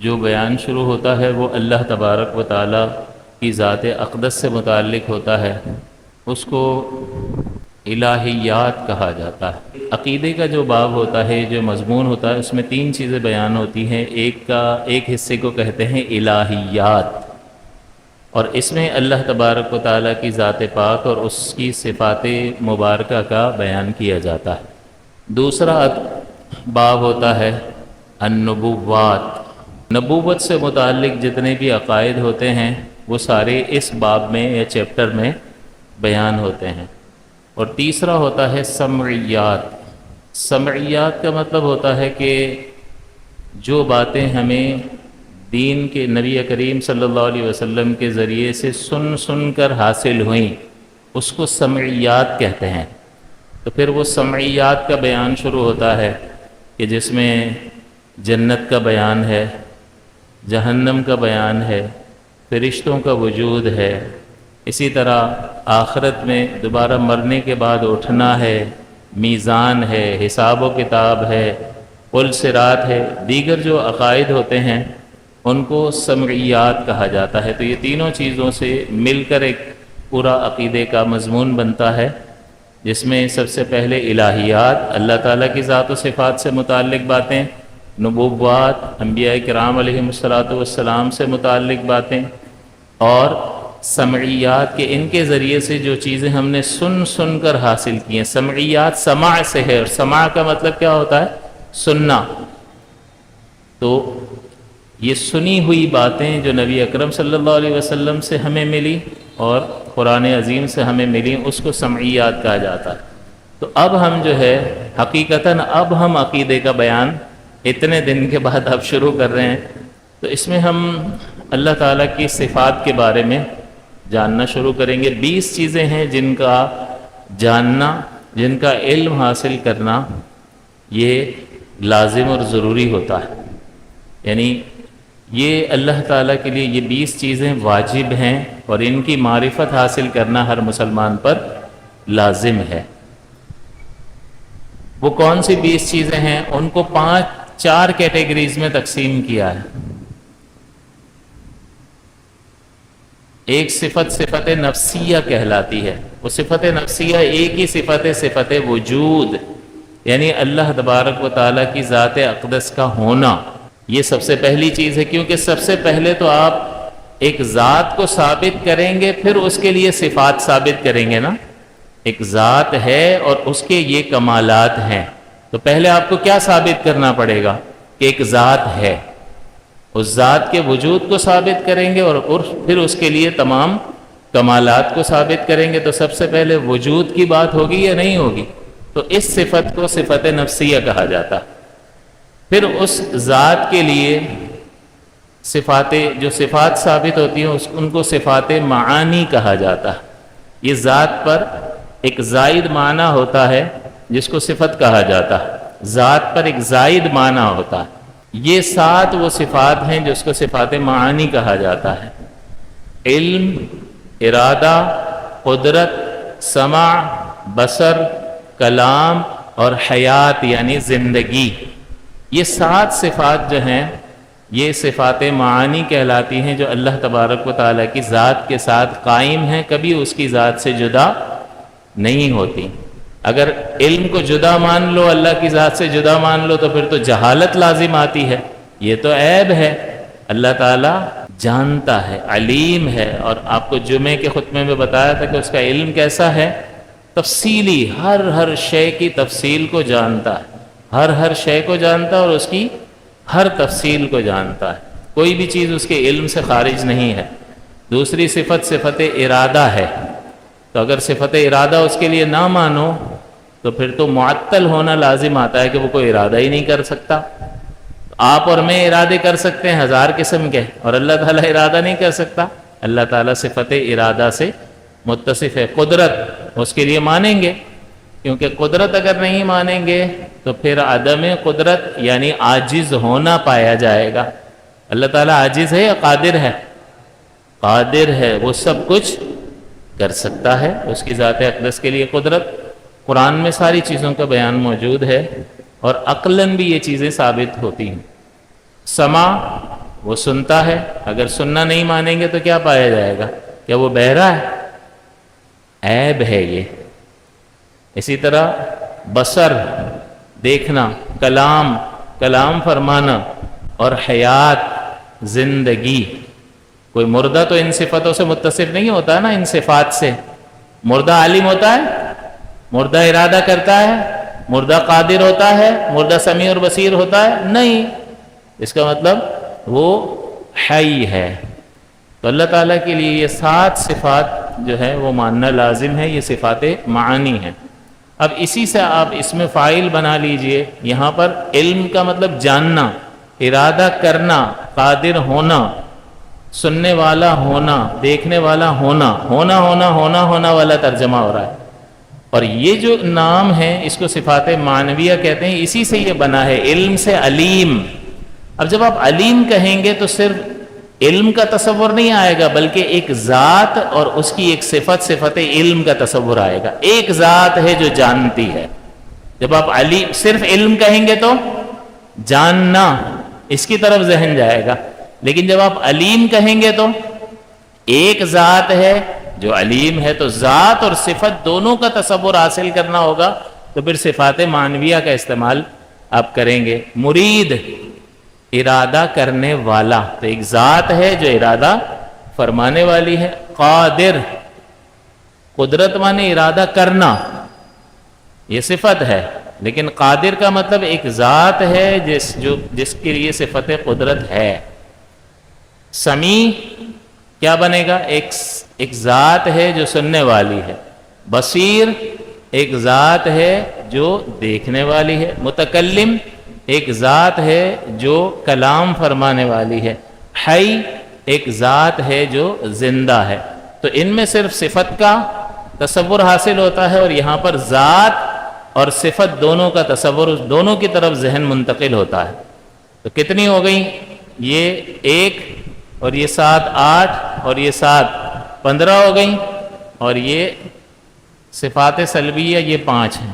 جو بیان شروع ہوتا ہے وہ اللہ تبارک و تعالی کی ذات اقدس سے متعلق ہوتا ہے، اس کو الہیات کہا جاتا ہے۔ عقیدے کا جو باب ہوتا ہے، جو مضمون ہوتا ہے، اس میں تین چیزیں بیان ہوتی ہیں۔ ایک حصے کو کہتے ہیں الہیات، اور اس میں اللہ تبارک و تعالیٰ کی ذات پاک اور اس کی صفات مبارکہ کا بیان کیا جاتا ہے۔ دوسرا باب ہوتا ہے النبوات۔ نبوت سے متعلق جتنے بھی عقائد ہوتے ہیں وہ سارے اس باب میں یا چیپٹر میں بیان ہوتے ہیں۔ اور تیسرا ہوتا ہے سمعیات۔ سمعیات کا مطلب ہوتا ہے کہ جو باتیں ہمیں دین کے نبی کریم صلی اللہ علیہ وسلم کے ذریعے سے سن کر حاصل ہوئیں، اس کو سمعیات کہتے ہیں۔ تو پھر وہ سمعیات کا بیان شروع ہوتا ہے کہ جس میں جنت کا بیان ہے، جہنم کا بیان ہے، فرشتوں کا وجود ہے، اسی طرح آخرت میں دوبارہ مرنے کے بعد اٹھنا ہے، میزان ہے، حساب و کتاب ہے، پل صراط ہے، دیگر جو عقائد ہوتے ہیں ان کو سمعیات کہا جاتا ہے۔ تو یہ تینوں چیزوں سے مل کر ایک پورا عقیدے کا مضمون بنتا ہے، جس میں سب سے پہلے الہیات، اللہ تعالیٰ کی ذات و صفات سے متعلق باتیں، نبوات، انبیاء کرام علیہم السلام سے متعلق باتیں، اور سمعیات کے ان کے ذریعے سے جو چیزیں ہم نے سن کر حاصل کی ہیں۔ سمعیات سماع سے ہے، اور سماع کا مطلب کیا ہوتا ہے؟ سننا۔ تو یہ سنی ہوئی باتیں جو نبی اکرم صلی اللہ علیہ وسلم سے ہمیں ملی اور قرآن عظیم سے ہمیں ملی، اس کو سمعیات کہا جاتا ہے۔ تو اب ہم جو ہے حقیقتاً اب ہم عقیدے کا بیان اتنے دن کے بعد اب شروع کر رہے ہیں۔ تو اس میں ہم اللہ تعالیٰ کی صفات کے بارے میں جاننا شروع کریں گے۔ 20 چیزیں ہیں جن کا جاننا، جن کا علم حاصل کرنا یہ لازم اور ضروری ہوتا ہے۔ یعنی یہ اللہ تعالیٰ کے لیے یہ 20 چیزیں واجب ہیں، اور ان کی معرفت حاصل کرنا ہر مسلمان پر لازم ہے۔ وہ کون سی 20 چیزیں ہیں؟ ان کو 4 کیٹیگریز میں تقسیم کیا ہے۔ ایک صفت نفسیہ کہلاتی ہے۔ وہ صفت نفسیہ ایک ہی صفت وجود، یعنی اللہ تبارک و تعالیٰ کی ذات اقدس کا ہونا، یہ سب سے پہلی چیز ہے۔ کیونکہ سب سے پہلے تو آپ ایک ذات کو ثابت کریں گے، پھر اس کے لیے صفات ثابت کریں گے نا۔ ایک ذات ہے اور اس کے یہ کمالات ہیں، تو پہلے آپ کو کیا ثابت کرنا پڑے گا؟ کہ ایک ذات ہے۔ اس ذات کے وجود کو ثابت کریں گے، اور پھر اس کے لیے تمام کمالات کو ثابت کریں گے۔ تو سب سے پہلے وجود کی بات ہوگی یا نہیں ہوگی؟ تو اس صفت کو صفت نفسیہ کہا جاتا ہے۔ پھر اس ذات کے لیے جو صفات ثابت ہوتی ہیں ان کو صفات معانی کہا جاتا ہے۔ یہ ذات پر ایک زائد معنی ہوتا ہے جس کو صفت کہا جاتا ہے۔ ذات پر ایک زائد معنی ہوتا ہے۔ یہ 7 وہ صفات ہیں جس کو صفات معانی کہا جاتا ہے۔ علم، ارادہ، قدرت، سمع، بصر، کلام اور حیات یعنی زندگی، یہ 7 صفات جو ہیں یہ صفات معانی کہلاتی ہیں، جو اللہ تبارک و تعالیٰ کی ذات کے ساتھ قائم ہیں، کبھی اس کی ذات سے جدا نہیں ہوتی۔ اگر علم کو جدا مان لو، اللہ کی ذات سے جدا مان لو، تو پھر تو جہالت لازم آتی ہے، یہ تو عیب ہے۔ اللہ تعالیٰ جانتا ہے، علیم ہے، اور آپ کو جمعے کے خطبے میں بتایا تھا کہ اس کا علم کیسا ہے؟ تفصیلی، ہر شے کی تفصیل کو جانتا ہے، ہر شے کو جانتا ہے، اور اس کی ہر تفصیل کو جانتا ہے۔ کوئی بھی چیز اس کے علم سے خارج نہیں ہے۔ دوسری صفت ارادہ ہے۔ تو اگر صفت ارادہ اس کے لیے نہ مانو تو پھر تو معطل ہونا لازم آتا ہے کہ وہ کوئی ارادہ ہی نہیں کر سکتا۔ آپ اور میں ارادے کر سکتے ہیں 1000 قسم کے، اور اللہ تعالیٰ ارادہ نہیں کر سکتا۔ اللہ تعالیٰ صفت ارادہ سے متصف ہے۔ قدرت اس کے لیے مانیں گے، کیونکہ قدرت اگر نہیں مانیں گے تو پھر عدم قدرت یعنی عاجز ہونا پایا جائے گا۔ اللہ تعالیٰ عاجز ہے یا قادر ہے؟ قادر ہے، وہ سب کچھ کر سکتا ہے۔ اس کی ذات اقدس کے لیے قدرت، قرآن میں ساری چیزوں کا بیان موجود ہے، اور عقلاً بھی یہ چیزیں ثابت ہوتی ہیں۔ سمع وہ سنتا ہے، اگر سننا نہیں مانیں گے تو کیا پایا جائے گا؟ کیا وہ بہرا ہے؟ عیب ہے یہ۔ اسی طرح بصر دیکھنا، کلام فرمانا، اور حیات زندگی۔ کوئی مردہ تو ان صفتوں سے متصف نہیں ہوتا نا، ان صفات سے۔ مردہ عالم ہوتا ہے، مردہ ارادہ کرتا ہے، مردہ قادر ہوتا ہے، مردہ سمیع اور بصیر ہوتا ہے؟ نہیں۔ اس کا مطلب وہ حی ہے۔ تو اللہ تعالیٰ کے لیے یہ 7 صفات جو ہے وہ ماننا لازم ہے، یہ صفات معانی ہیں۔ اب اسی سے آپ اس میں فاعل بنا لیجئے۔ یہاں پر علم کا مطلب جاننا، ارادہ کرنا، قادر ہونا، سننے والا ہونا، دیکھنے والا ہونا والا ترجمہ ہو رہا ہے۔ اور یہ جو نام ہے اس کو صفات معنویہ کہتے ہیں، اسی سے یہ بنا ہے، علم سے علیم۔ اب جب آپ علیم کہیں گے تو صرف علم کا تصور نہیں آئے گا، بلکہ ایک ذات اور اس کی ایک صفت علم کا تصور آئے گا۔ ایک ذات ہے جو جانتی ہے۔ جب آپ علیم صرف علم کہیں گے تو جاننا، اس کی طرف ذہن جائے گا، لیکن جب آپ علیم کہیں گے تو ایک ذات ہے جو علیم ہے، تو ذات اور صفت دونوں کا تصور حاصل کرنا ہوگا، تو پھر صفات معنویہ کا استعمال آپ کریں گے۔ مرید ارادہ کرنے والا، تو ایک ذات ہے جو ارادہ فرمانے والی ہے۔ قادر قدرت مانے ارادہ کرنا، یہ صفت ہے، لیکن قادر کا مطلب ایک ذات ہے جس کے لیے صفت قدرت ہے۔ سمیع کیا بنے گا؟ ایک ذات ہے جو سننے والی ہے۔ بصیر ایک ذات ہے جو دیکھنے والی ہے۔ متکلم ایک ذات ہے جو کلام فرمانے والی ہے۔ حی ایک ذات ہے جو زندہ ہے۔ تو ان میں صرف صفت کا تصور حاصل ہوتا ہے، اور یہاں پر ذات اور صفت دونوں کا تصور، دونوں کی طرف ذہن منتقل ہوتا ہے۔ تو کتنی ہو گئی؟ یہ 1 اور یہ 7 8 اور یہ 7 15 ہو گئی، اور یہ صفات سلبیہ یہ 5 ہیں۔